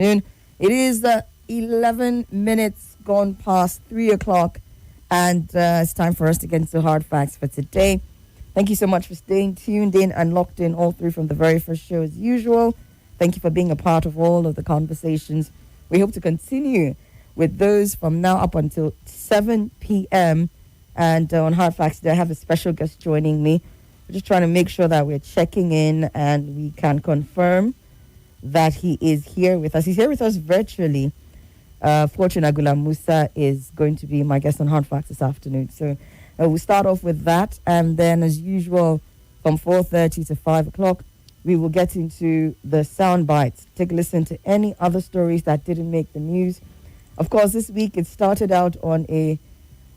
It is 11 minutes gone past 3 o'clock, and it's time for us to get into hard facts for today. Thank you so much for staying tuned in and locked in all through from the very first show as usual. Thank you for being a part of all of the conversations. We hope to continue with those from now up until 7 p.m. And on Hard Facts today, I have a special guest joining me. We're just trying to make sure that we're checking in and we can confirm that he is here with us. He's here with us virtually. Fortune Agula Musa is going to be my guest on Hard Facts this afternoon. So we'll start off with that. And then, as usual, from 4:30 to 5 o'clock, we will get into the sound bites. Take a listen to any other stories that didn't make the news. Of course, this week it started out on a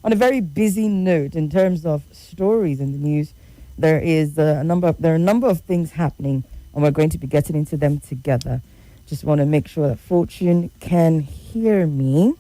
very busy note in terms of stories in the news. There are a number of things happening, and we're going to be getting into them together. Just want to make sure that Fortune can hear me.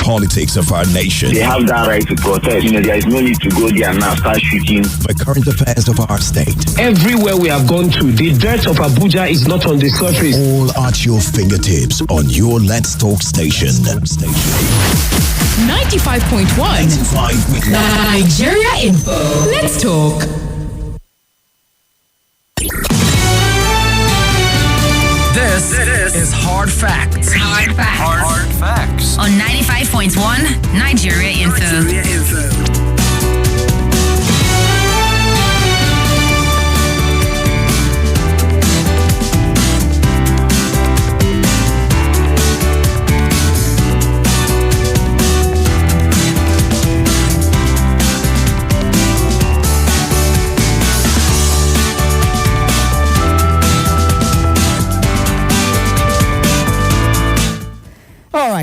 Politics of our nation. They have that right to protest. There is no need to go there now start shooting. The current affairs of our state. Everywhere we have gone to, the dirt of Abuja is not on the surface. All at your fingertips on your Let's Talk station. 95.1 Nigeria Info. Let's Talk. This is Hard Facts. Hard Facts. Hard Facts. On 95.1 Nigeria Info.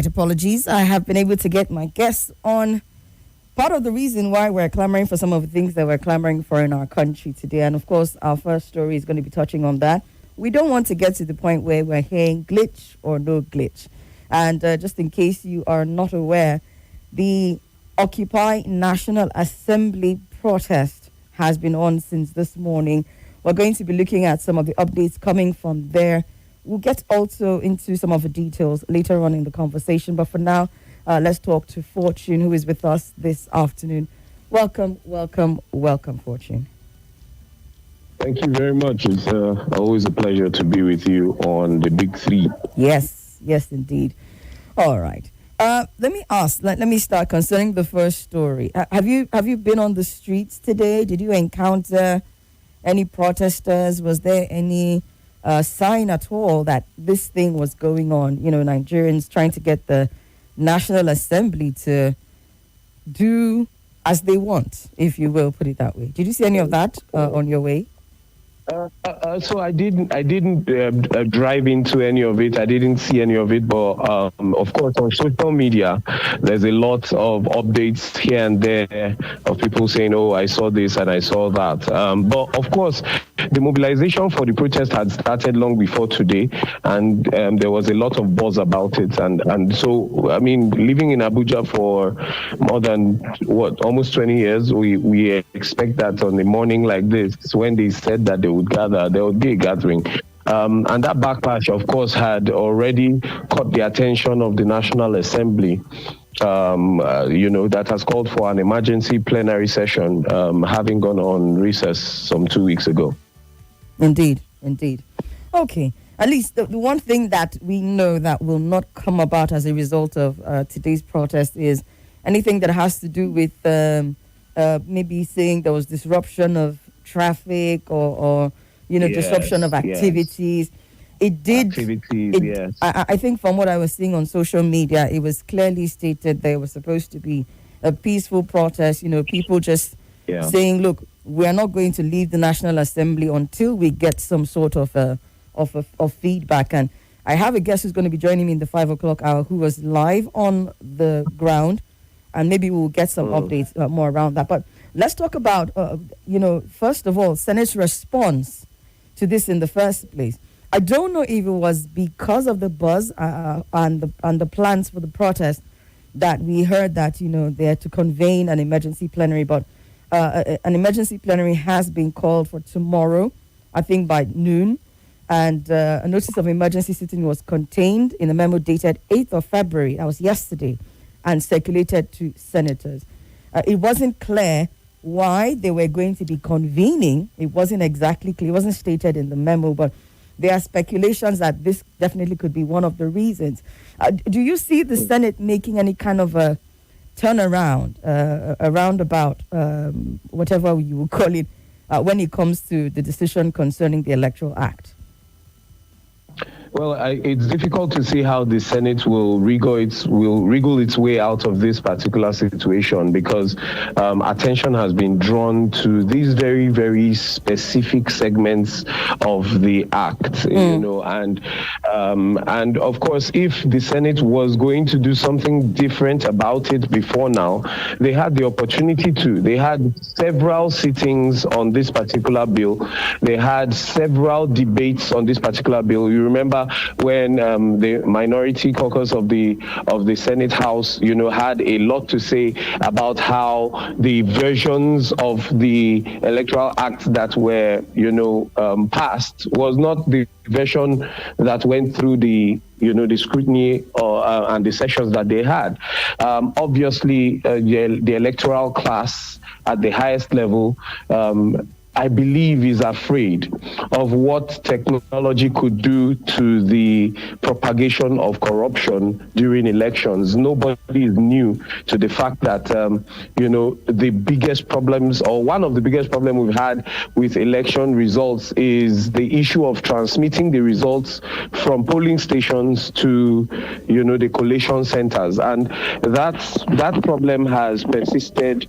Apologies. I have been able to get my guests on. Part of the reason why we're clamoring for some of the things that we're clamoring for in our country today. And of course, our first story is going to be touching on that. We don't want to get to the point where we're hearing glitch or no glitch. And just in case you are not aware, the Occupy National Assembly protest has been on since this morning. We're going to be looking at some of the updates coming from there. We'll get also into some of the details later on in the conversation. But for now, let's talk to Fortune, who is with us this afternoon. Welcome, Fortune. Thank you very much. It's always a pleasure to be with you on the Big Three. Yes, indeed. All right. Let me ask. Let me start concerning the first story. Have you been on the streets today? Did you encounter any protesters? Was there any sign at all that this thing was going on? Nigerians trying to get the National Assembly to do as they want, if you will put it that way. Did you see any of that on your way? So I didn't drive into any of it. I didn't see any of it. But of course, on social media, there's a lot of updates here and there of people saying, "Oh, I saw this and I saw that." But of course, the mobilization for the protest had started long before today, and there was a lot of buzz about it. And so, I mean, living in Abuja for more than almost 20 years, we expect that on a morning like this, when they said that they would gather, there would be a gathering. And that backlash, of course, had already caught the attention of the National Assembly. that has called for an emergency plenary session, having gone on recess some 2 weeks ago. Indeed. Okay. At least the one thing that we know that will not come about as a result of today's protest is anything that has to do with maybe saying there was disruption of traffic or disruption of activities. It did. Yes. I think from what I was seeing on social media, it was clearly stated there was supposed to be a peaceful protest. People just saying, "Look, we are not going to leave the National Assembly until we get some sort of feedback." And I have a guest who's going to be joining me in the 5 o'clock hour, who was live on the ground, and maybe we'll get some updates more around that. But let's talk about, first of all, Senate's response to this in the first place. I don't know if it was because of the buzz and the plans for the protest that we heard that, they had to convene an emergency plenary, but an emergency plenary has been called for tomorrow, I think by noon, and a notice of emergency sitting was contained in a memo dated 8th of February, that was yesterday, and circulated to senators. It wasn't clear why they were going to be convening. It wasn't exactly clear, it wasn't stated in the memo, but there are speculations that this definitely could be one of the reasons. Do you see the Senate making any kind of a turnaround, a roundabout, whatever you would call it, when it comes to the decision concerning the Electoral Act? Well, it's difficult to see how the Senate will wriggle its way out of this particular situation, because attention has been drawn to these very, very specific segments of the act, and of course, if the Senate was going to do something different about it before now, they had the opportunity to. They had several sittings on this particular bill. They had several debates on this particular bill. You remember when the minority caucus of the Senate House, had a lot to say about how the versions of the Electoral Act that were, passed was not the version that went through the scrutiny and the sessions that they had. Obviously, the electoral class at the highest level, I believe, is afraid of what technology could do to the propagation of corruption during elections. Nobody is new to the fact that, the biggest problems, or one of the biggest problems we've had with election results, is the issue of transmitting the results from polling stations to, the collation centers. And that problem has persisted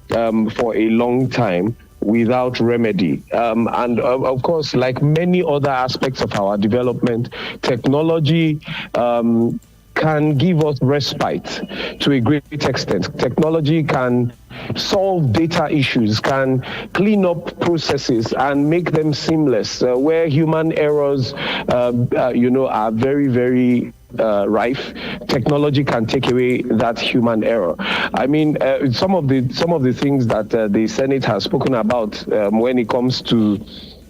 for a long time, without remedy. And of course, like many other aspects of our development, technology can give us respite to a great extent. Technology can solve data issues, can clean up processes and make them seamless, where human errors, are very, very rife. Technology can take away that human error. I mean, some of the things that the Senate has spoken about when it comes to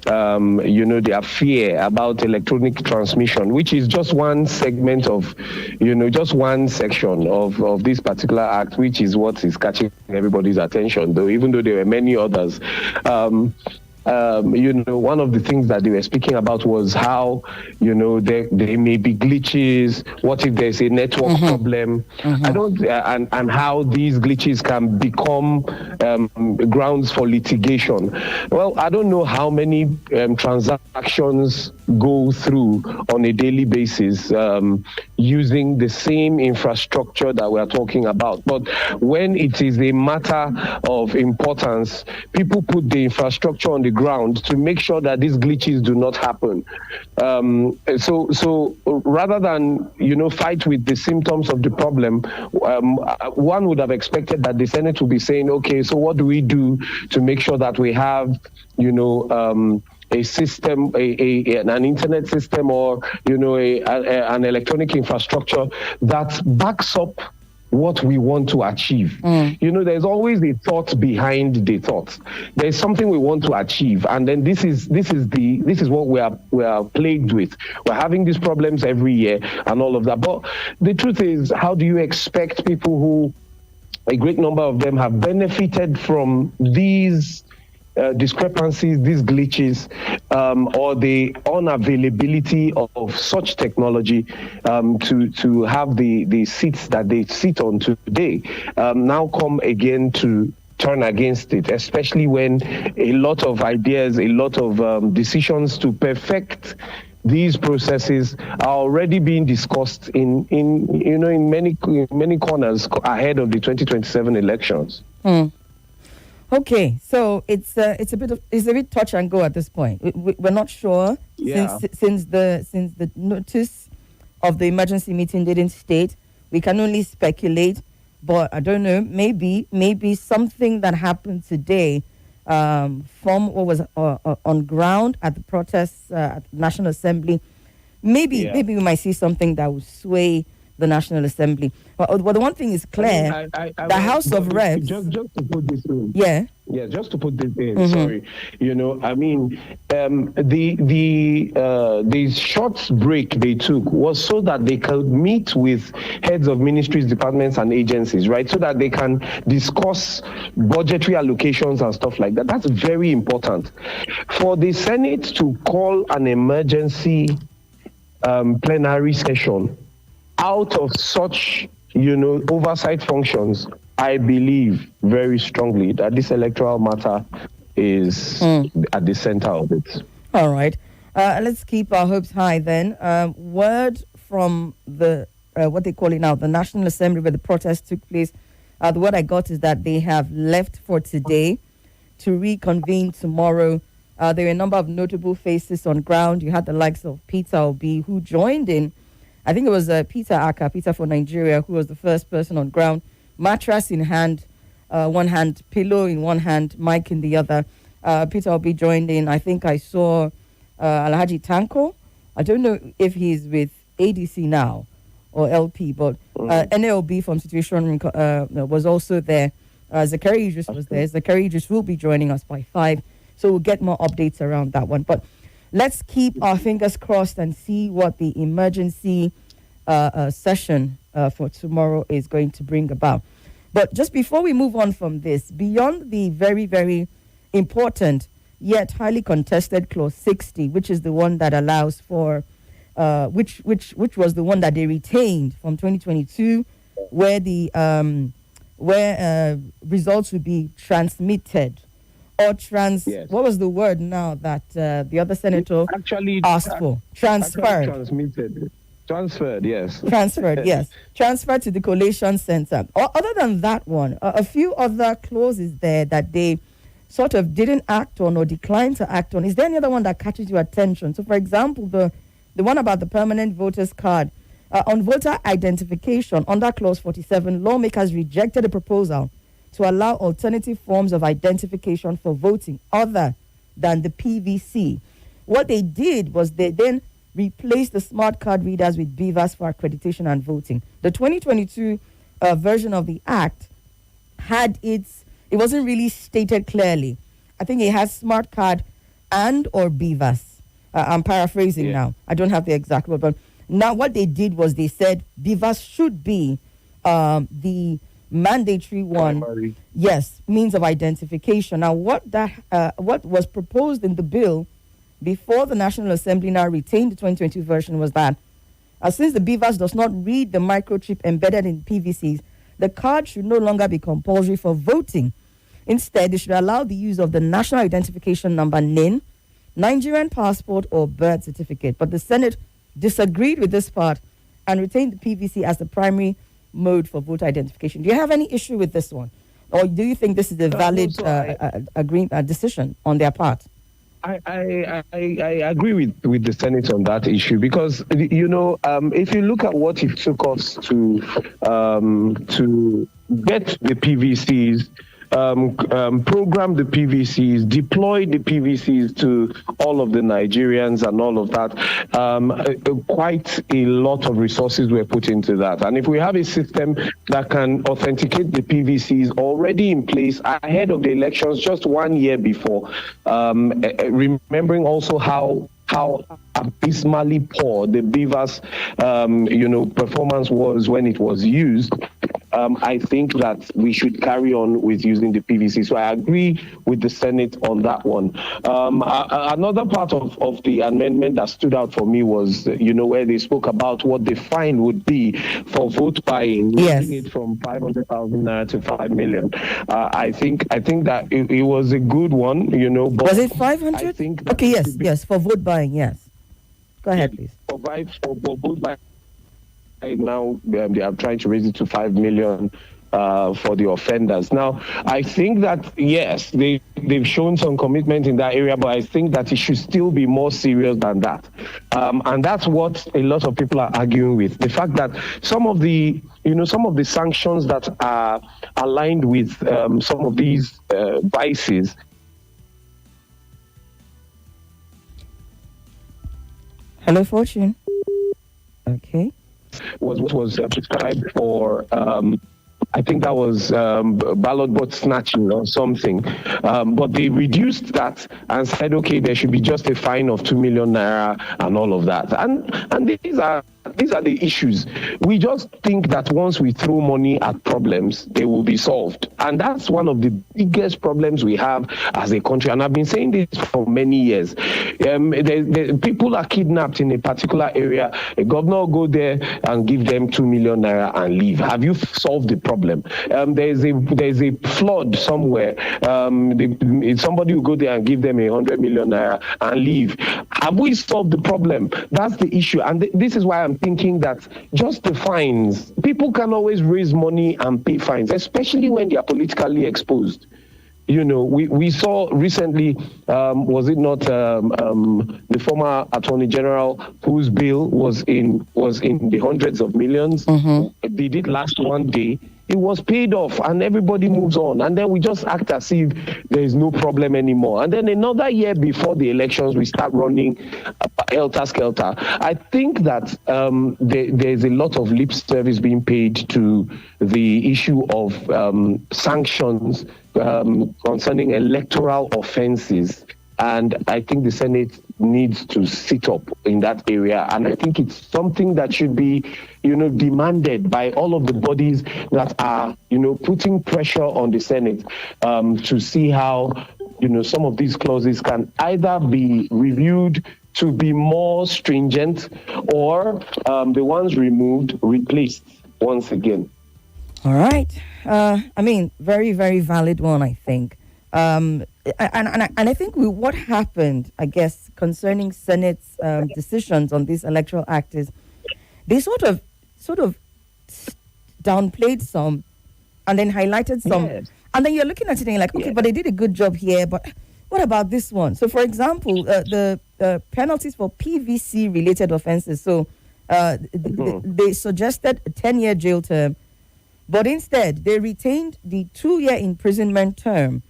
their fear about electronic transmission, which is just one segment of, just one section of this particular act, which is what is catching everybody's attention, even though there were many others. One of the things that they were speaking about was how, there may be glitches. What if there's a network problem? And how these glitches can become grounds for litigation. Well, I don't know how many transactions go through on a daily basis using the same infrastructure that we're talking about. But when it is a matter of importance, people put the infrastructure on the ground to make sure that these glitches do not happen. So rather than fight with the symptoms of the problem, one would have expected that the Senate would be saying, okay, so what do we do to make sure that we have a system, an internet system, or an electronic infrastructure that backs up what we want to achieve. There's always a thought behind the thought. There's something we want to achieve, and then this is what we are plagued with. We're having these problems every year and all of that. But the truth is, how do you expect people who, a great number of them, have benefited from these discrepancies, these glitches, or the unavailability of such technology to have the seats that they sit on today now come again to turn against it, especially when a lot of ideas, a lot of decisions to perfect these processes are already being discussed in many corners ahead of the 2027 elections. Okay, so it's a bit touch and go at this point. We're not sure since the notice of the emergency meeting didn't state. We can only speculate, but I don't know. Maybe something that happened today from what was on ground at the protests at the National Assembly. Maybe we might see something that will sway the National Assembly. But the one thing is clear: the House of Reps. Just to put this in. Yeah. Yeah, just to put this in. Sorry, the short break they took was so that they could meet with heads of ministries, departments, and agencies, right? So that they can discuss budgetary allocations and stuff like that. That's very important. For the Senate to call an emergency plenary session out of such, oversight functions, I believe very strongly that this electoral matter is at the center of it. All right. Let's keep our hopes high then. Word from the, what they call it now, the National Assembly where the protest took place. The word I got is that they have left for today to reconvene tomorrow. There were a number of notable faces on ground. You had the likes of Peter Obi, who joined in. I think it was Peter for Nigeria, who was the first person on ground. Mattress in hand, one hand, pillow in one hand, mic in the other. Peter Obi joined in. I think I saw Alhaji Tanko. I don't know if he's with ADC now or LP, but NLB from Situation was also there. Zakari Idris was there. Zakari Idris will be joining us by 5, so we'll get more updates around that one. But let's keep our fingers crossed and see what the emergency session for tomorrow is going to bring about. But just before we move on from this, beyond the very, very important yet highly contested clause 60, which is the one that allows for, which was the one that they retained from 2022, where the results would be transmitted or what was the word now that the other senator asked for? Transferred. Transferred, yes. Transferred, yes. Transferred to the collation center. Other than that one, a few other clauses there that they sort of didn't act on or declined to act on. Is there any other one that catches your attention? So, for example, the one about the permanent voters card. On voter identification, under clause 47, lawmakers rejected a proposal to allow alternative forms of identification for voting other than the PVC. What they did was they then replaced the smart card readers with BVAS for accreditation and voting. The 2022 version of the act it wasn't really stated clearly. I think it has smart card and or BVAS. I'm paraphrasing now. I don't have the exact word, but now what they did was they said BVAS should be the mandatory one. Primary. Yes, means of identification. Now what was proposed in the bill before the National Assembly now retained the 2022 version was that since the BVAS does not read the microchip embedded in PVCs, the card should no longer be compulsory for voting. Instead, they should allow the use of the National Identification Number NIN, Nigerian passport or birth certificate. But the Senate disagreed with this part and retained the PVC as the primary mode for voter identification. Do you have any issue with this one? Or do you think this is a valid decision on their part? I agree with the Senate on that issue because if you look at what it took us to get the PVCs program the PVCs, deploy the PVCs to all of the Nigerians and all of that. Quite a lot of resources were put into that. And if we have a system that can authenticate the PVCs already in place ahead of the elections, just 1 year before, remembering also how abysmally poor the Beavers, performance was when it was used, I think that we should carry on with using the PVC. So I agree with the Senate on that one. Another part of the amendment that stood out for me was, where they spoke about what the fine would be for vote buying, raising it from 500,000 naira to 5 million. I think that it was a good one, But was it 500? Okay, yes, for vote buying, yes. Go ahead, please. For vote buying. Now they are trying to raise it to 5 million for the offenders. Now, I think that, yes, they've shown some commitment in that area, but I think that it should still be more serious than that. And that's what a lot of people are arguing with. The fact that some of the sanctions that are aligned with some of these vices. Hello, Fortune. Okay. Was prescribed for I think that was ballot box snatching or something, but they reduced that and said, okay, there should be just a fine of 2 million naira and all of that. And these are the issues. We just think that once we throw money at problems, they will be solved. And that's one of the biggest problems we have as a country. And I've been saying this for many years. People are kidnapped in a particular area. A governor will go there and give them 2 million naira and leave. Have you solved the problem? There's a flood somewhere. Somebody will go there and give them 100 million naira and leave. Have we solved the problem? That's the issue. And this is why I'm thinking that just the fines, people can always raise money and pay fines, especially when they are politically exposed. We saw recently, was it not the former Attorney General whose bill was in the hundreds of millions? Mm-hmm. They did last one day. It was paid off and everybody moves on. And then we just act as if there is no problem anymore. And then another year before the elections, we start running helter-skelter. I think that there's a lot of lip service being paid to the issue of sanctions concerning electoral offenses. And I think the Senate needs to sit up in that area. And I think it's something that should be, demanded by all of the bodies that are, putting pressure on the Senate to see how, some of these clauses can either be reviewed to be more stringent or the ones removed, replaced once again. All right. Very, very valid one, I think. And I think what happened, I guess, concerning Senate's decisions on this electoral act is they sort of downplayed some and then highlighted some. Yes. And then you're looking at it and you're like, okay, but they did a good job here, but what about this one? So, for example, the penalties for PVC-related offenses. So they suggested a 10-year jail term, but instead they retained the 2-year imprisonment term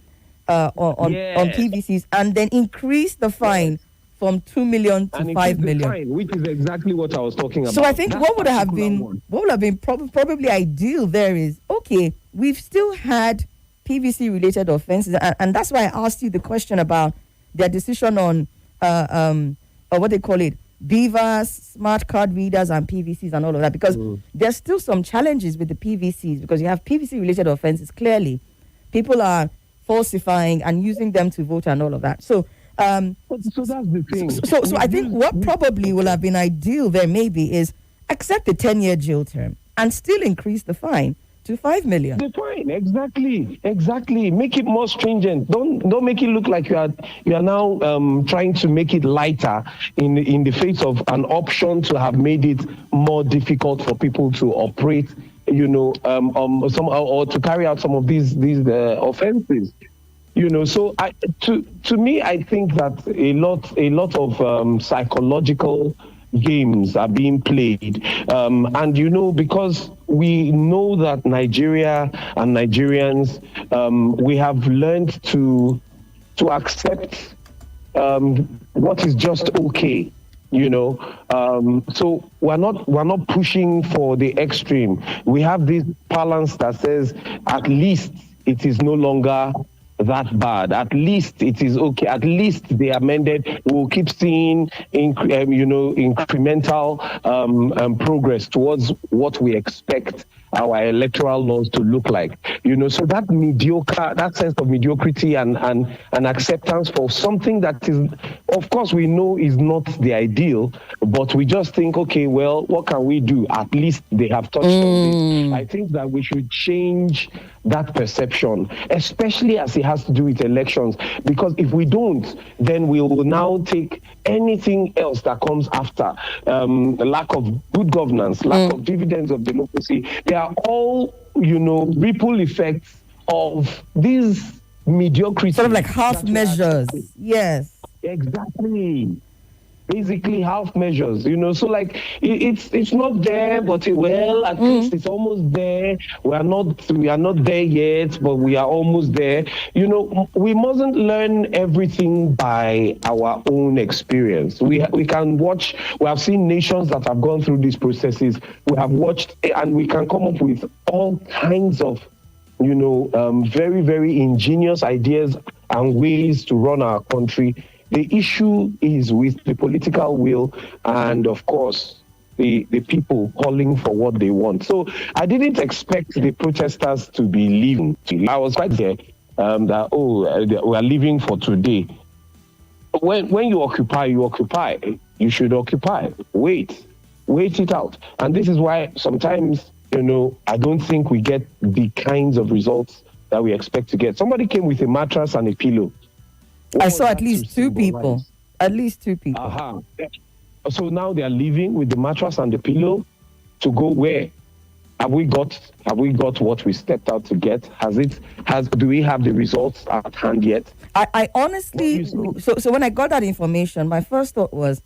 on PVCs and then increased the fine from 2 million to 5 million. Fine, which is exactly what I was talking about. So I think what would have been probably ideal there is, okay, we've still had PVC-related offenses, and that's why I asked you the question about their decision on what they call it, beavers, smart card readers, and PVCs and all of that, because there's still some challenges with the PVCs, because you have PVC-related offenses, clearly. People are falsifying and using them to vote and all of that. So that's the thing. So I think what probably will have been ideal there maybe is accept the 10-year jail term and still increase the fine to 5 million. The fine, exactly. Make it more stringent. Don't make it look like you are now trying to make it lighter in the face of an option to have made it more difficult for people to operate, or to carry out some of these offenses. So to me, I think that a lot of psychological games are being played. And, because we know that Nigeria and Nigerians, we have learned to accept what is just okay. So we're not pushing for the extreme. We have this balance that says at least it is no longer that bad. At least it is okay. At least they amended. We'll keep seeing incremental progress towards what we expect our electoral laws to look like. So that sense of mediocrity and acceptance for something that is, of course, we know is not the ideal, but we just think, okay, well, what can we do? At least they have touched on this. I think that we should change that perception, especially as it has to do with elections, because if we don't, then we will now take anything else that comes after, the lack of good governance, lack of dividends of democracy. They are all, ripple effects of these mediocrity. Sort of like half measures. Yes. Exactly. Basically half measures, so like it's not there, but at least it's almost there. We are not there yet, but we are almost there. We mustn't learn everything by our own experience. We can watch. We have seen nations that have gone through these processes. We have watched, and we can come up with all kinds of very, very ingenious ideas and ways to run our country. The issue is with the political will and, of course, the people calling for what they want. So I didn't expect the protesters to be leaving. I was quite there that, we are leaving for today. When you occupy, you occupy. You should occupy. Wait it out. And this is why sometimes, I don't think we get the kinds of results that we expect to get. Somebody came with a mattress and a pillow. I saw at least two people. At least two people. So now they are leaving with the mattress and the pillow to go where? Have we got what we stepped out to get? Do we have the results at hand yet? I honestly, so when I got that information, my first thought was,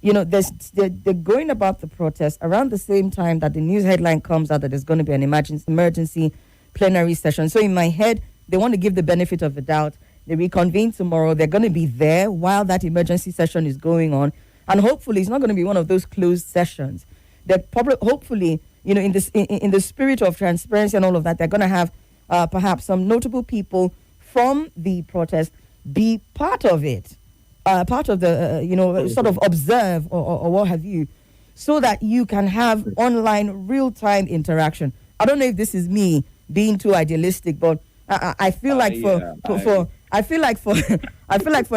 they're going about the protest around the same time that the news headline comes out that there's going to be an emergency plenary session. So in my head, they want to give the benefit of the doubt. They reconvene tomorrow. They're going to be there while that emergency session is going on. And hopefully, it's not going to be one of those closed sessions. They're probably, hopefully, in the spirit of transparency and all of that, they're going to have perhaps some notable people from the protest be part of it, part of the, sort of observe or what have you, so that you can have online real-time interaction. I don't know if this is me being too idealistic, but I feel like I feel like for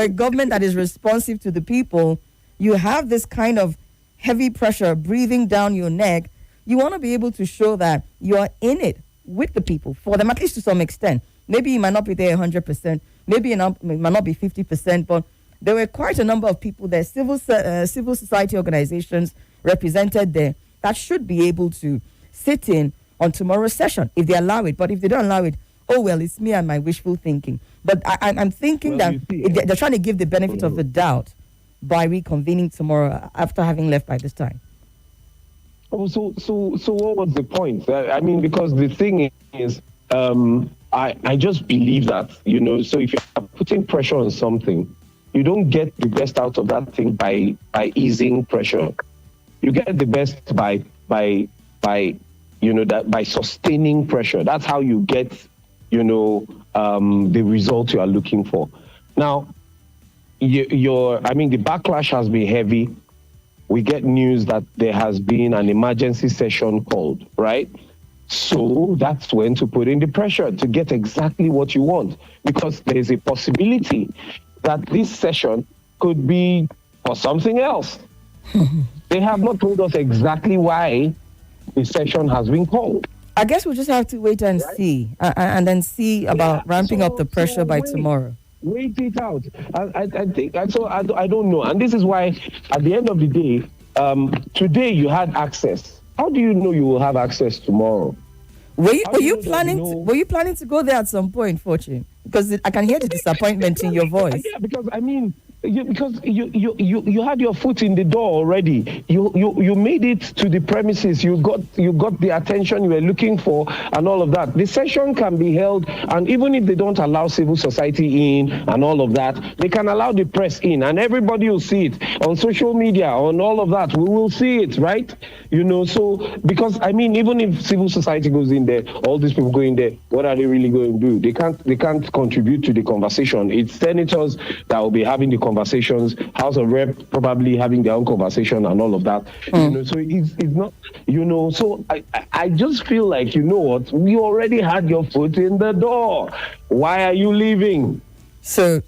a government that is responsive to the people, you have this kind of heavy pressure breathing down your neck. You want to be able to show that you are in it with the people, for them, at least to some extent. Maybe you might not be there 100%, maybe it might not be 50%, but there were quite a number of people there, civil society organizations represented there, that should be able to sit in on tomorrow's session if they allow it. But if they don't allow it, it's me and my wishful thinking. But I'm thinking that they're trying to give the benefit of the doubt by reconvening tomorrow after having left by this time. So what was the point? I mean, because the thing is, I just believe that, so if you're putting pressure on something, you don't get the best out of that thing by easing pressure. You get the best by sustaining pressure. That's how you get the result you are looking for. Now, the backlash has been heavy. We get news that there has been an emergency session called, right? So that's when to put in the pressure to get exactly what you want, because there is a possibility that this session could be for something else. They have not told us exactly why the session has been called. I guess we'll just have to wait and see, and then see about ramping up the pressure by tomorrow. Wait it out. I think, so I don't know. And this is why, at the end of the day, today you had access. How do you know you will have access tomorrow? Were you planning to go there at some point, Fortune? Because I can hear the disappointment in your voice. Yeah, because Because you had your foot in the door already. You made it to the premises. You got the attention you were looking for and all of that. The session can be held, and even if they don't allow civil society in and all of that, they can allow the press in, and everybody will see it on social media, on all of that. We will see it, right? So because I mean, even if civil society goes in there, all these people go in there, what are they really going to do? They can't contribute to the conversation. It's senators that will be having the conversations, House of Rep probably having their own conversation and all of that. So it's not, so I just feel like, what, we already had your foot in the door. Why are you leaving? So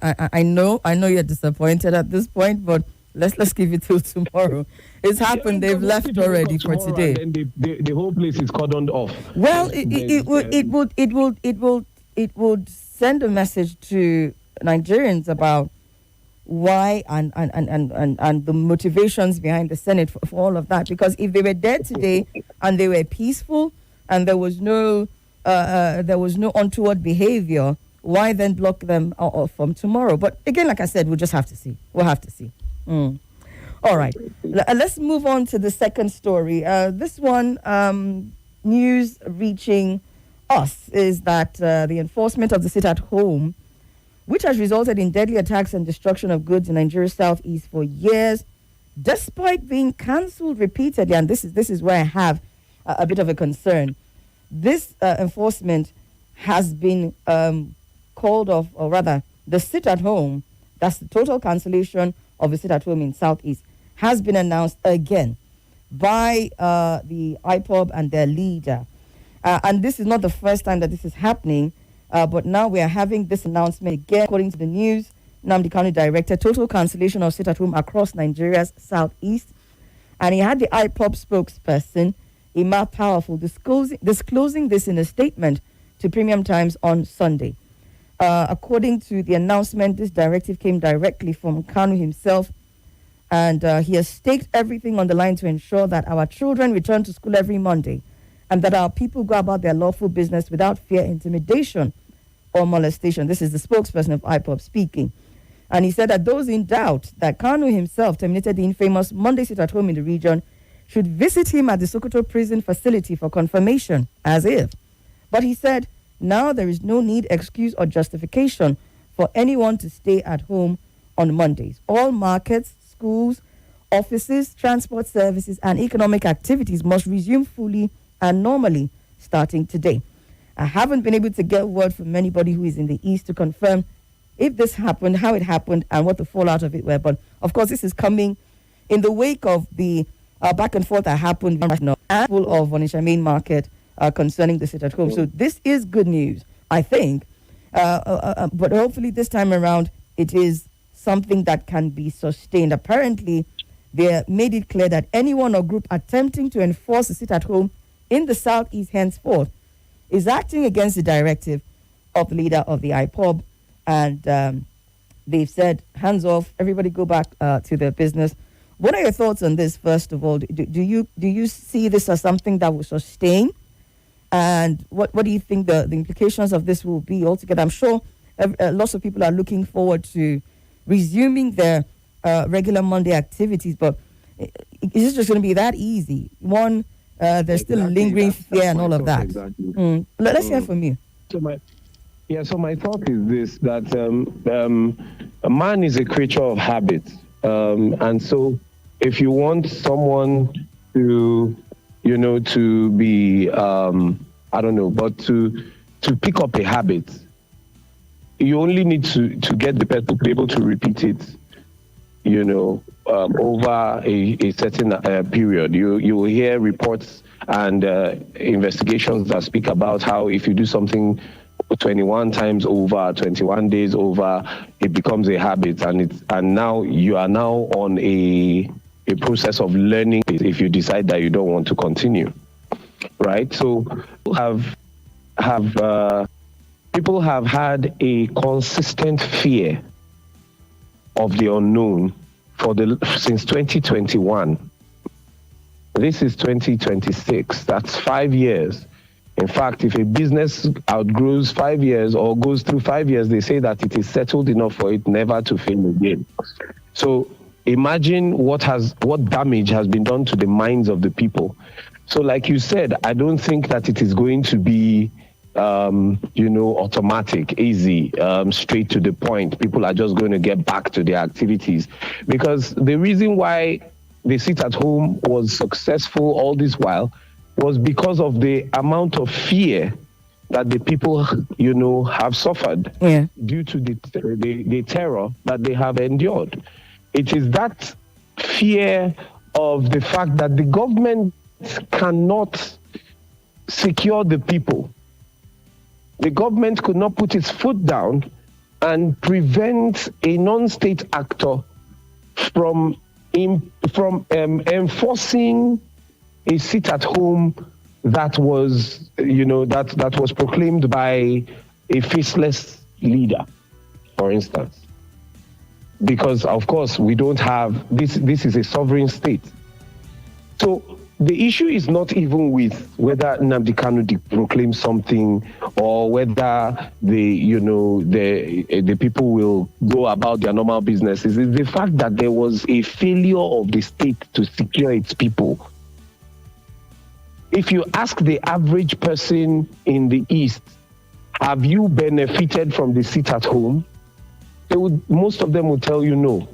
I know you're disappointed at this point, but let's give it till tomorrow. It's happened. They've left already for today. And the whole place is cordoned off. Well, it would send a message to Nigerians about why and the motivations behind the Senate for all of that. Because if they were there today and they were peaceful and there was no untoward behavior, why then block them from tomorrow? But again, like I said, we'll just have to see. We'll have to see. All right. Let's move on to the second story. This one, news reaching us, is that the enforcement of the sit-at-home, which has resulted in deadly attacks and destruction of goods in Nigeria's southeast for years, despite being cancelled repeatedly, and this is where I have a bit of a concern. This enforcement has been called off, or rather, the sit-at-home, that's the total cancellation of the sit-at-home in southeast, has been announced again by the IPOB and their leader. And this is not the first time that this is happening, but now we are having this announcement again. According to the news, Nnamdi Kanu directed total cancellation of sit-at-home across Nigeria's southeast. And he had the IPOB spokesperson, Ima Powerful, disclosing this in a statement to Premium Times on Sunday. According to the announcement, this directive came directly from Kanu himself, and he has staked everything on the line to ensure that our children return to school every Monday and that our people go about their lawful business without fear, intimidation, or molestation. This is the spokesperson of IPOB speaking. And he said that those in doubt that Kanu himself terminated the infamous Monday sit-at-home in the region should visit him at the Sokoto prison facility for confirmation, as if. But he said, now there is no need, excuse, or justification for anyone to stay at home on Mondays. All markets, schools, offices, transport services, and economic activities must resume fully and normally starting today. I haven't been able to get word from anybody who is in the East to confirm if this happened, how it happened, and what the fallout of it were. But, of course, this is coming in the wake of the back and forth that happened and full of Onitsha main market concerning the sit-at-home. So this is good news, I think. But hopefully this time around, it is something that can be sustained. Apparently, they made it clear that anyone or group attempting to enforce the sit-at-home in the southeast henceforth is acting against the directive of the leader of the IPOB. And they've said, hands off, everybody go back to their business. What are your thoughts on this, first of all? Do you see this as something that will sustain? And what do you think the implications of this will be altogether? I'm sure lots of people are looking forward to resuming their regular Monday activities, but is it just going to be that easy? One, there's still lingering fear and all of that. Exactly. Let's hear from you. So my thought is this, that a man is a creature of habit. And so if you want someone to, to be, but to pick up a habit, you only need to get the person to be able to repeat it, over a certain period. You will hear reports and investigations that speak about how if you do something 21 times over, 21 days over, it becomes a habit, and now you are now on a process of learning if you decide that you don't want to continue, right? So people have had a consistent fear of the unknown since 2021. This is 2026. That's 5 years. In fact, if a business outgrows 5 years or goes through 5 years, they say that it is settled enough for it never to fail again. So imagine what damage has been done to the minds of the people. So like you said, I don't think that it is going to be automatic, easy, straight to the point. People are just going to get back to their activities. Because the reason why the sit at home was successful all this while was because of the amount of fear that the people, have suffered due to the terror that they have endured. It is that fear of the fact that the government cannot secure the people. The government could not put its foot down and prevent a non-state actor from enforcing a sit at home that was, that was proclaimed by a faceless leader, for instance. Because of course we don't have this is a sovereign state. So the issue is not even with whether Nnamdi Kanu proclaims something or whether the people will go about their normal businesses. It's the fact that there was a failure of the state to secure its people. If you ask the average person in the East, have you benefited from the sit at home? Most of them will tell you no,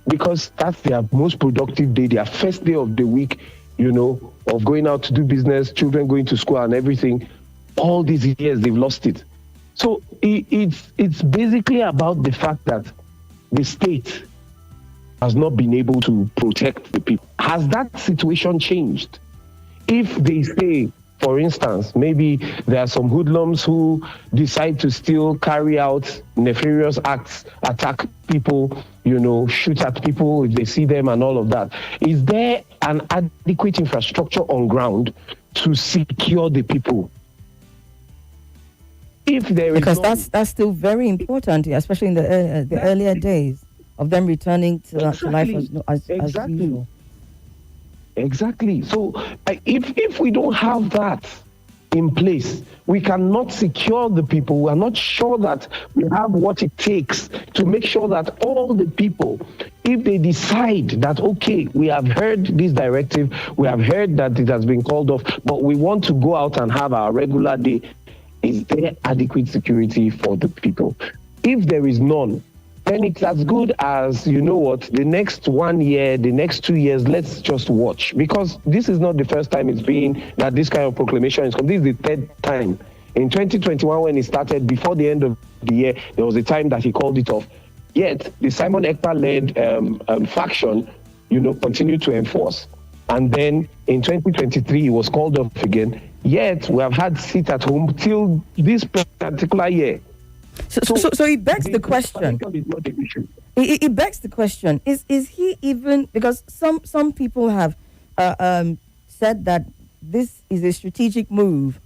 because that's their most productive day, their first day of the week, of going out to do business, children going to school and everything. All these years, they've lost it. So it's basically about the fact that the state has not been able to protect the people. Has that situation changed? If they say, for instance, maybe there are some hoodlums who decide to still carry out nefarious acts, attack people, shoot at people if they see them and all of that. Is there an adequate infrastructure on ground to secure the people? If there is, because that's still very important, especially in the earlier days of them returning to life as usual. Exactly. So if we don't have that in place, we cannot secure the people. We are not sure that we have what it takes to make sure that all the people, if they decide that, okay, we have heard this directive, we have heard that it has been called off, but we want to go out and have our regular day, is there adequate security for the people? If there is none, then it's as good as, the next 1 year, the next 2 years, let's just watch. Because this is not the first time it's been that this kind of proclamation is come. This is the third time. In 2021, when it started, before the end of the year, there was a time that he called it off. Yet, the Simon Ekpa-led faction, continued to enforce. And then in 2023, it was called off again. Yet, we have had sit at home till this particular year. So it begs the question. It begs the question: Is he even, because some people have said that this is a strategic move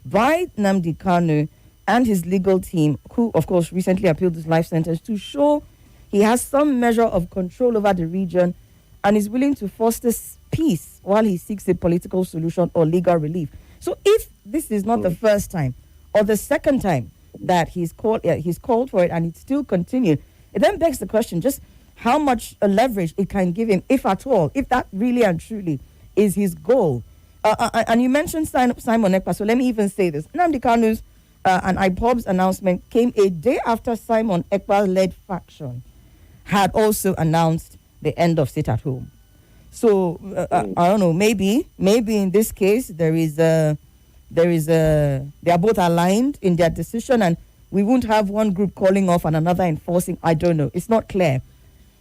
by Nnamdi Kanu and his legal team, who of course recently appealed his life sentence, to show he has some measure of control over the region and is willing to foster peace while he seeks a political solution or legal relief. So if this is not the first time or the second time that he's called for it and it's still continued, it then begs the question just how much leverage it can give him, if at all, if that really and truly is his goal. And you mentioned Simon Ekpa, so let me even say this. Nnamdi Kanu's and IPOB's announcement came a day after Simon Ekpa-led faction had also announced the end of sit at home. So I don't know, maybe in this case they are both aligned in their decision, and we won't have one group calling off and another enforcing. I don't know. It's not clear.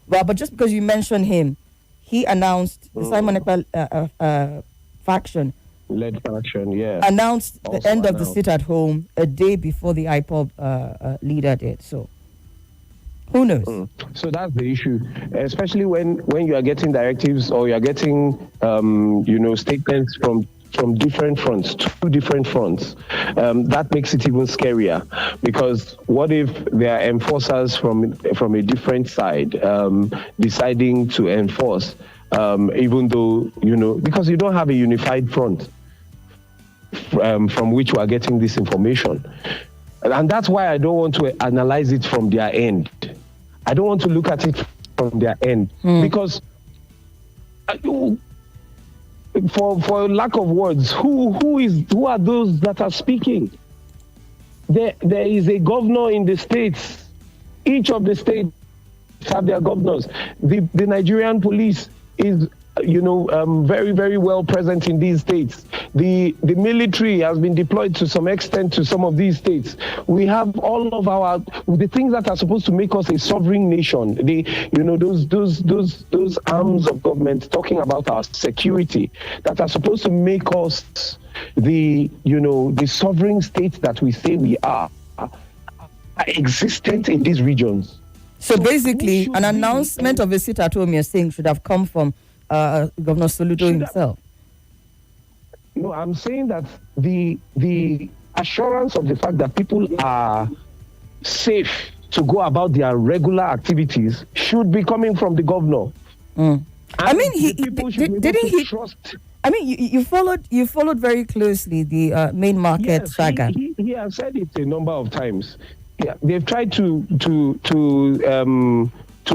Well, but just because you mentioned him, he announced the Simon Ekpa faction. Led faction, yeah. Announced also the end of the sit at home a day before the IPOB leader did. So who knows? So that's the issue, especially when you are getting directives or you are getting statements from different fronts, two different fronts. That makes it even scarier, because what if there are enforcers from a different side deciding to enforce, even though, because you don't have a unified front. from which we are getting this information. And that's why I don't want to analyze it from their end. I don't want to look at it from their end because for lack of words, who are those that are speaking? There is a governor in the states. Each of the states have their governors. The Nigerian police is, very, very well present in these states. The military has been deployed to some extent to some of these states. We have all of the things that are supposed to make us a sovereign nation. Those arms of government talking about our security that are supposed to make us the sovereign state that we say we are existent in these regions. So basically, an announcement of a sit at home, you're saying, should have come from Governor Soludo himself. No, I'm saying that the assurance of the fact that people are safe to go about their regular activities should be coming from the governor. I mean, didn't he trust? I mean, you followed very closely the main market saga. He has said it a number of times. Yeah, they've tried to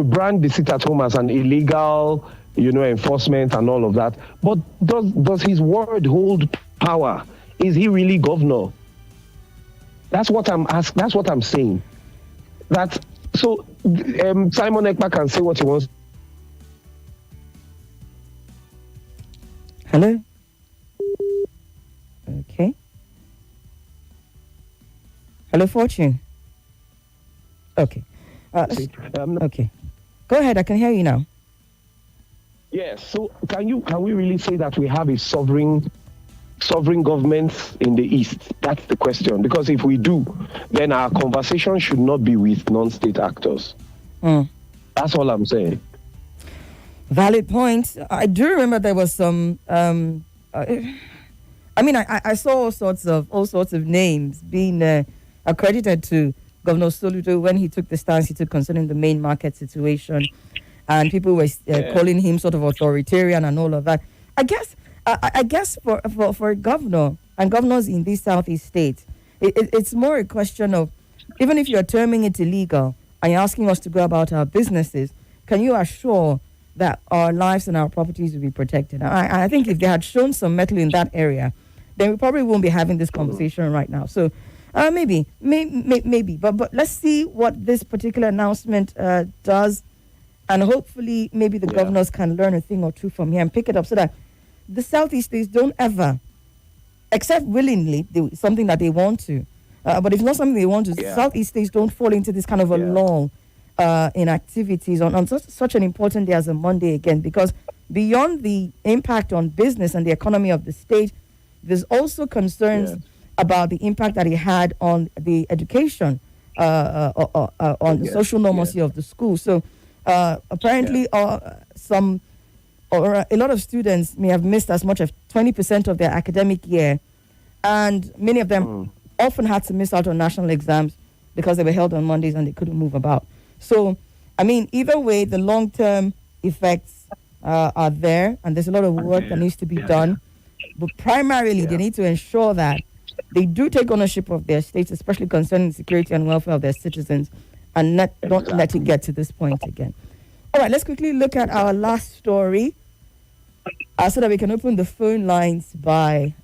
brand the sit at home as an illegal, enforcement and all of that. But does his word hold power? Is he really governor? That's what I'm asking. That's what I'm saying. Simon Ekpa can say what he wants. Hello. Okay. Hello, Fortune. Okay. Okay. Go ahead. I can hear you now. Yes. So can we really say that we have a sovereign government in the East? That's the question. Because if we do, then our conversation should not be with non-state actors. That's all I'm saying. Valid point. I do remember there was some. I saw all sorts of names being accredited to Governor Soludo when he took the stance he took concerning the main market situation, and people were calling him sort of authoritarian and all of that. I guess for a governor and governors in these southeast states, it's more a question of, even if you're terming it illegal and you're asking us to go about our businesses, can you assure that our lives and our properties will be protected? I think if they had shown some mettle in that area, then we probably won't be having this conversation right now. So maybe. But let's see what this particular announcement does, and hopefully maybe the governors can learn a thing or two from here and pick it up so that the southeast states don't ever, except willingly, something that they want to. But if not something they want to, the southeast states don't fall into this kind of a lull in activities on such an important day as a Monday again, because beyond the impact on business and the economy of the state, there's also concerns about the impact that it had on the education, on the social normalcy of the school. So apparently a lot of students may have missed as much as 20% of their academic year, and many of them often had to miss out on national exams because they were held on Mondays and they couldn't move about. So, I mean, either way, the long-term effects are there, and there's a lot of work that needs to be done. But primarily, they need to ensure that they do take ownership of their states, especially concerning the security and welfare of their citizens, and don't let it get to this point again. All right, let's quickly look at our last story so that we can open the phone lines by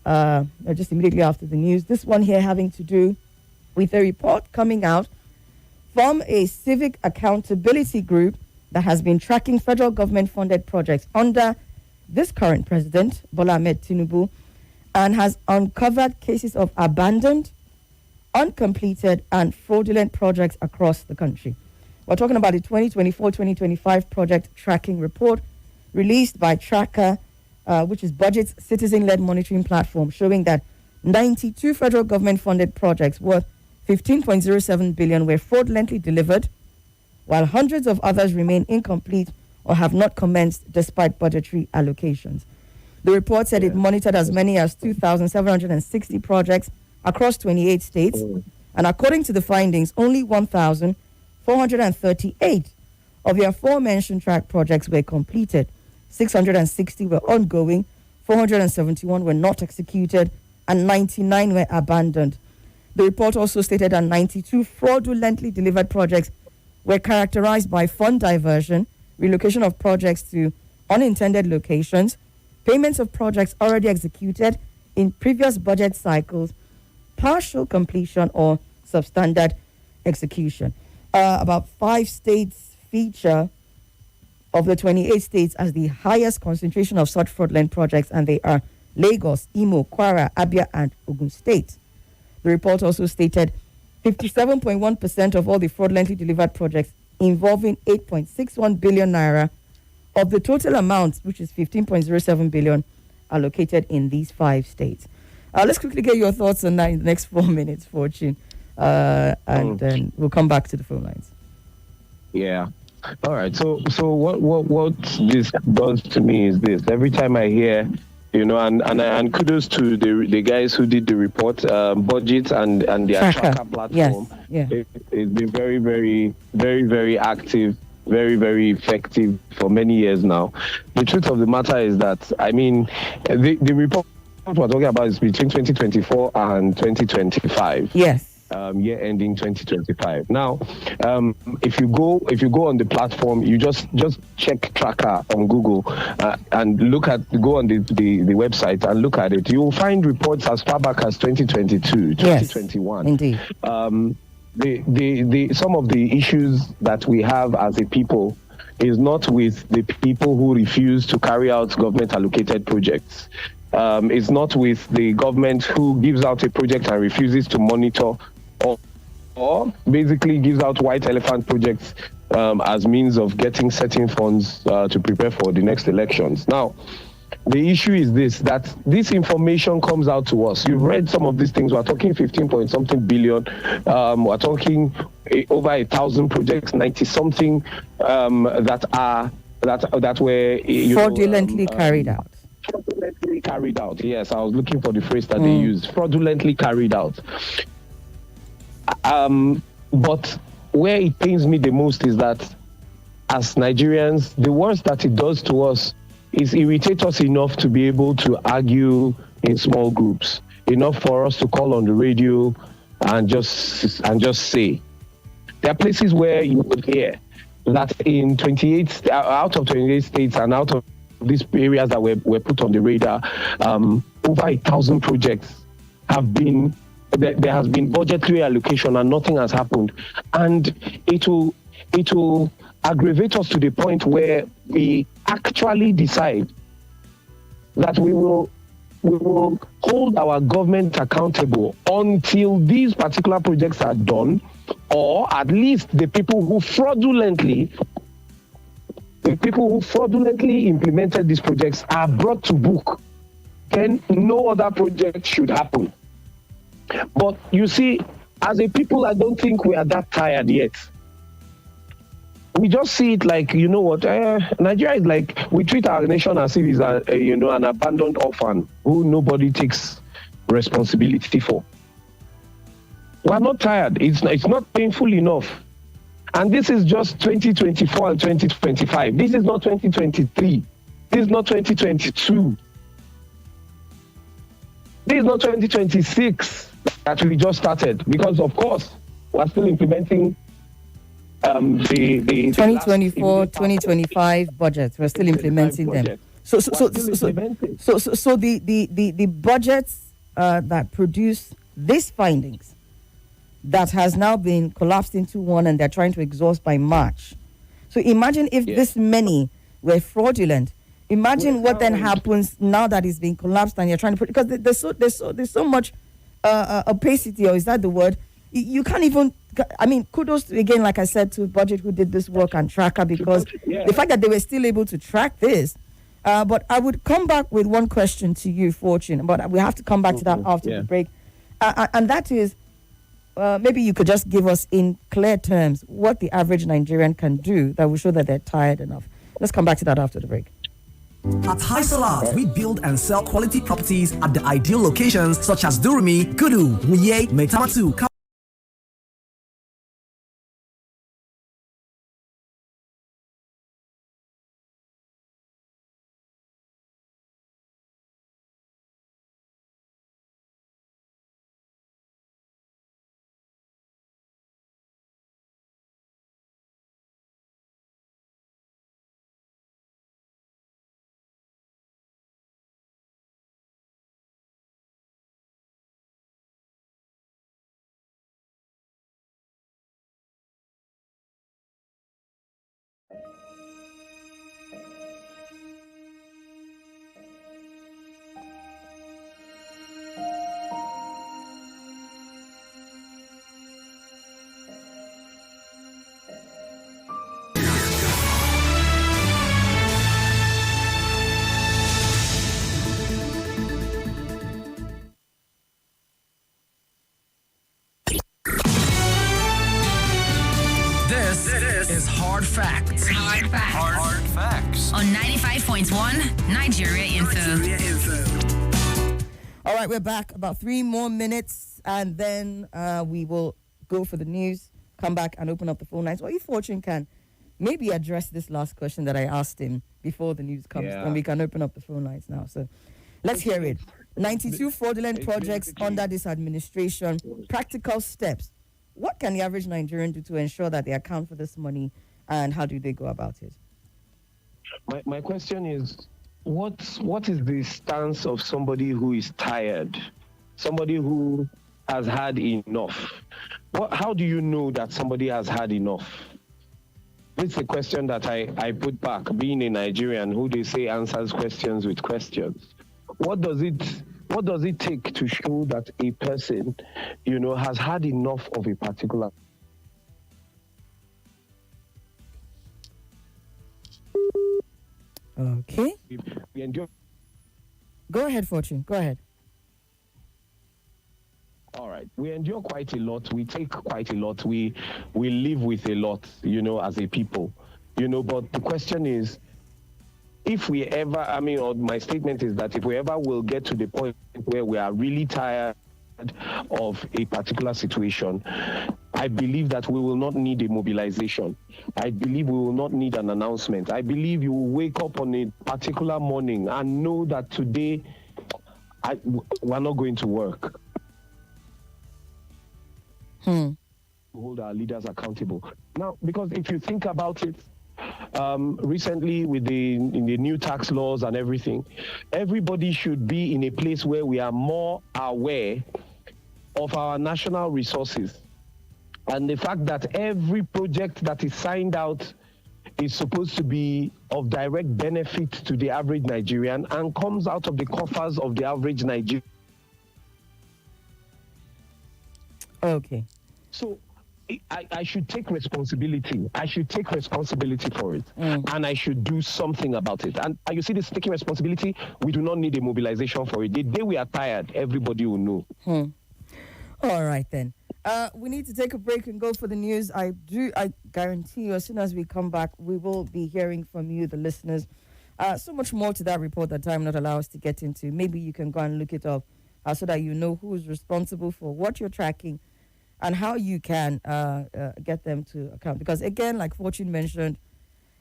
just immediately after the news. This one here having to do with a report coming out from a civic accountability group that has been tracking federal government-funded projects under this current president, Bola Ahmed Tinubu, and has uncovered cases of abandoned, uncompleted, and fraudulent projects across the country. We're talking about the 2024-2025 project tracking report released by Tracker, which is Budget's citizen-led monitoring platform, showing that 92 federal government-funded projects worth 15.07 billion were fraudulently delivered, while hundreds of others remain incomplete or have not commenced despite budgetary allocations. The report said it monitored as many as 2,760 projects across 28 states, and according to the findings, only 1,438 of the aforementioned track projects were completed, 660 were ongoing, 471 were not executed, and 99 were abandoned. The report also stated that 92 fraudulently delivered projects were characterized by fund diversion, relocation of projects to unintended locations, payments of projects already executed in previous budget cycles, partial completion or substandard execution. About 5 states feature of the 28 states as the highest concentration of such fraudulent projects, and they are Lagos, Imo, Kwara, Abia, and Ogun State. The report also stated 57.1% of all the fraudulently delivered projects involving 8.61 billion naira of the total amount, which is 15.07 billion, are located in these 5 states. Let's quickly get your thoughts on that in the next 4 minutes, Fortune, and then we'll come back to the phone lines. Yeah. All right. So what this does to me is this: every time I hear, and kudos to the guys who did the report, budget and their tracker platform. Yes. Yeah. It's been very, very, very, very active, very, very effective for many years now. The truth of the matter is that, the report we're talking about is between 2024 and 2025. Yes. Year ending 2025. Now, if you go on the platform, you just check tracker on Google and go on the website and look at it. You will find reports as far back as 2022, 2021. Indeed. The some of the issues that we have as a people is not with the people who refuse to carry out government allocated projects. It's not with the government who gives out a project and refuses to monitor, or basically gives out white elephant projects as means of getting certain funds to prepare for the next elections. Now, the issue is that this information comes out to us. You've read some of these things. We're talking 15 point something billion. We're talking over 1,000 projects, 90 something that were fraudulently carried out. Fraudulently carried out. Yes, I was looking for the phrase that they used. Fraudulently carried out. But where it pains me the most is that as Nigerians, the worst that it does to us is irritate us enough to be able to argue in small groups, enough for us to call on the radio and just say. There are places where you would hear that in 28 out of 28 states and out of these areas that were put on the radar, over 1,000 projects have been. There has been budgetary allocation and nothing has happened, and it will aggravate us to the point where we actually decide that we will hold our government accountable until these particular projects are done, or at least the people who fraudulently implemented these projects are brought to book. Then no other project should happen. But you see, as a people, I don't think we are that tired yet. We just see it like, Nigeria is like, we treat our nation as if it's an abandoned orphan who nobody takes responsibility for. We're not tired. It's not painful enough. And this is just 2024 and 2025. This is not 2023. This is not 2022. This is not 2026 that we just started, because of course we're still implementing the 2024, 2025 budgets. We're still implementing them. So the budgets that produce these findings that has now been collapsed into one, and they're trying to exhaust by March. So imagine if this many were fraudulent. Imagine what then happens now that it's being collapsed and you're trying to put, because there's so much opacity, or is that the word? You can't even, kudos again, like I said, to Budget who did this work and Tracker, because the fact that they were still able to track this. But I would come back with one question to you, Fortune, but we have to come back to that after the break. And that is, maybe you could just give us in clear terms what the average Nigerian can do that will show that they're tired enough. Let's come back to that after the break. At High Salat, we build and sell quality properties at the ideal locations such as Durumi, Kudu, Muye, Metamatu, This is Hard Facts. Hard facts. Hard Facts. On 95.1 Nigeria Info. All right, we're back. About 3 more minutes, and then we will go for the news, come back and open up the phone lines. Or if Fortune can maybe address this last question that I asked him before the news comes, and we can open up the phone lines now. So let's hear it. 92 fraudulent projects under this administration. Practical steps. What can the average Nigerian do to ensure that they account for this money, and how do they go about it? My question is, what is the stance of somebody who is tired, somebody who has had enough? How do you know that somebody has had enough? It's a question that I put back, being a Nigerian who they say answers questions with questions. What does it take to show that a person, has had enough of a particular? Okay. We enjoy. Go ahead, Fortune. Go ahead. All right. We endure quite a lot. We take quite a lot. We live with a lot, as a people, but the question is, if we ever, or my statement is that if we ever will get to the point where we are really tired of a particular situation, I believe that we will not need a mobilization. I believe we will not need an announcement. I believe you will wake up on a particular morning and know that today we're not going to work. To hold our leaders accountable. Now, because if you think about it, recently with in the new tax laws and everything, everybody should be in a place where we are more aware of our national resources and the fact that every project that is signed out is supposed to be of direct benefit to the average Nigerian and comes out of the coffers of the average Nigerian. Okay. So I should take responsibility. I should take responsibility for it. And I should do something about it. And you see this taking responsibility, we do not need a mobilization for it. The day we are tired, everybody will know. All right, then. We need to take a break and go for the news. I guarantee you, as soon as we come back, we will be hearing from you, the listeners. So much more to that report that time not allow us to get into. Maybe you can go and look it up so that you know who is responsible for what you're tracking and how you can get them to account. Because again, like Fortune mentioned,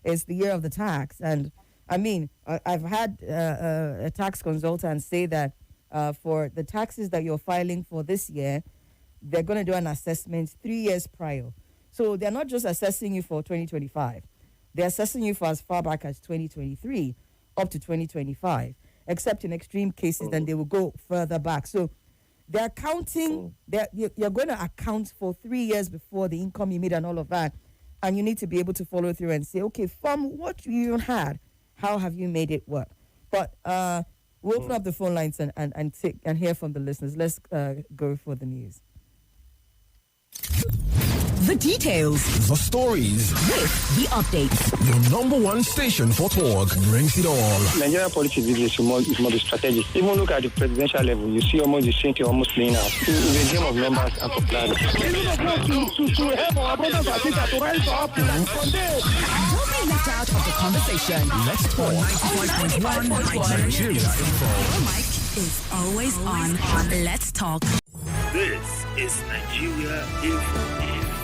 it's the year of the tax. And I've had a tax consultant say that for the taxes that you're filing for this year, they're going to do an assessment 3 years prior. So they're not just assessing you for 2025. They're assessing you for as far back as 2023 up to 2025. Except in extreme cases, then they will go further back. So they're counting, you're going to account for 3 years before the income you made and all of that. And you need to be able to follow through and say, okay, from what you had, how have you made it work? But we'll open up the phone lines and hear from the listeners. Let's go for the news. The details. The stories. With the updates. Your number one station for talk brings it all. Nigerian politics is more strategic. Even look at the presidential level, you see almost the same thing almost playing out. It's a game of numbers and popularity. Don't be left out of the conversation. Let's talk. 95.1 Nigeria Info. Your mic is always on. Let's talk. This is Nigeria Info.